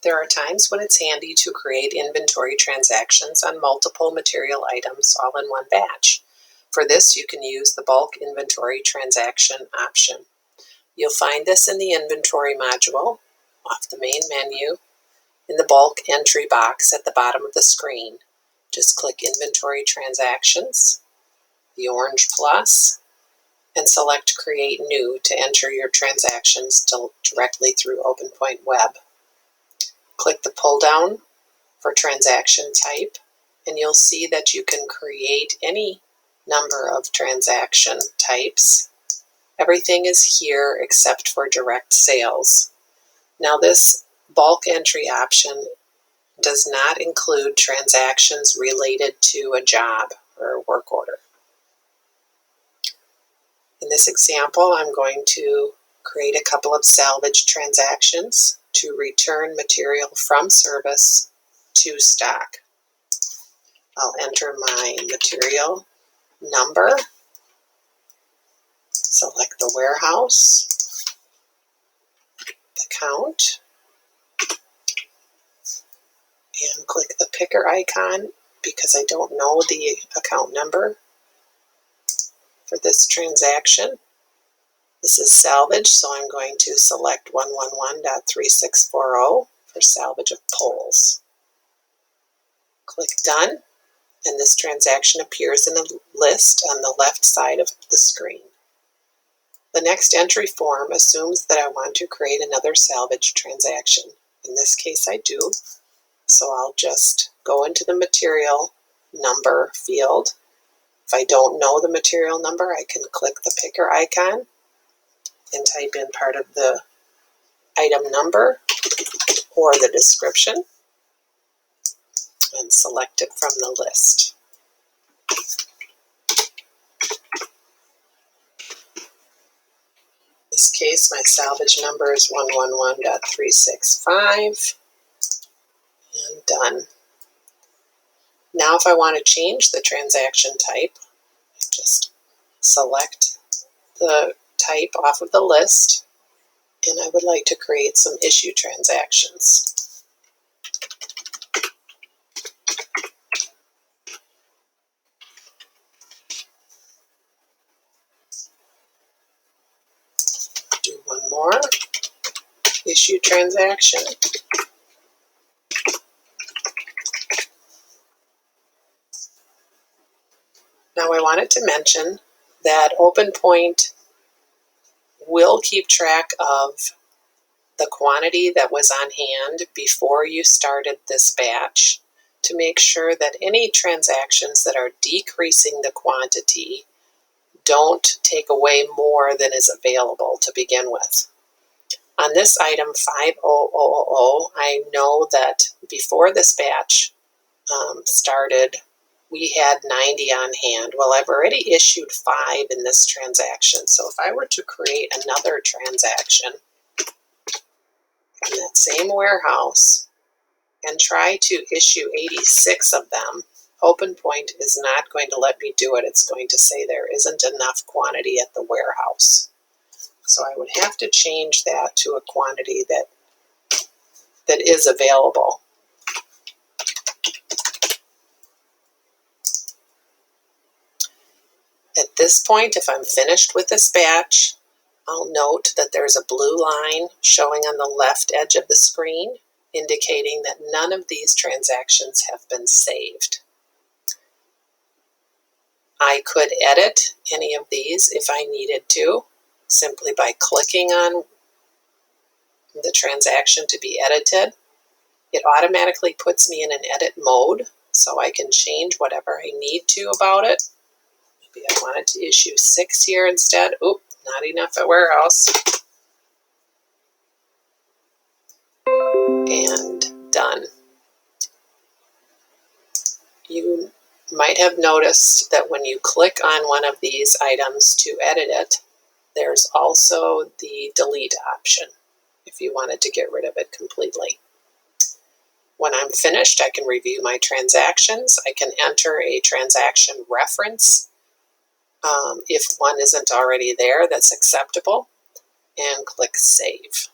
There are times when it's handy to create inventory transactions on multiple material items all in one batch. For this, you can use the bulk inventory transaction option. You'll find this in the inventory module off the main menu in the bulk entry box at the bottom of the screen. Just click Inventory Transactions, the orange plus, and select Create New to enter your transactions directly through OpenPoint Web. Click the pull down for transaction type, and you'll see that you can create any number of transaction types. Everything is here except for direct sales. Now, this bulk entry option does not include transactions related to a job or a work order. In this example, I'm going to create a couple of salvage transactions to return material from service to stock. I'll enter my material number, select the warehouse, the count, and click the picker icon because I don't know the account number for this transaction. This is salvage, so I'm going to select 111.3640 for salvage of poles. Click Done, and this transaction appears in a list on the left side of the screen. The next entry form assumes that I want to create another salvage transaction. In this case, I do. So I'll just go into the material number field. If I don't know the material number, I can click the picker icon and type in part of the item number or the description and select it from the list. In this case, my salvage number is 111.365 and done. Now if I want to change the transaction type, just select the type off of the list, and I would like to create some issue transactions. Do one more issue transaction. Now I wanted to mention that OpenPoint will keep track of the quantity that was on hand before you started this batch to make sure that any transactions that are decreasing the quantity don't take away more than is available to begin with. On this item 50000, I know that before this batch started, we had 90 on hand. Well, I've already issued 5 in this transaction. So if I were to create another transaction in that same warehouse and try to issue 86 of them, OpenPoint is not going to let me do it. It's going to say there isn't enough quantity at the warehouse. So I would have to change that to a quantity that is available. At this point, if I'm finished with this batch, I'll note that there's a blue line showing on the left edge of the screen, indicating that none of these transactions have been saved. I could edit any of these if I needed to, simply by clicking on the transaction to be edited. It automatically puts me in an edit mode, so I can change whatever I need to about it. Maybe I wanted to issue 6 here instead. Oop, not enough at warehouse. And done. You might have noticed that when you click on one of these items to edit it, there's also the delete option if you wanted to get rid of it completely. When I'm finished, I can review my transactions. I can enter a transaction reference if one isn't already there that's acceptable, and click Save.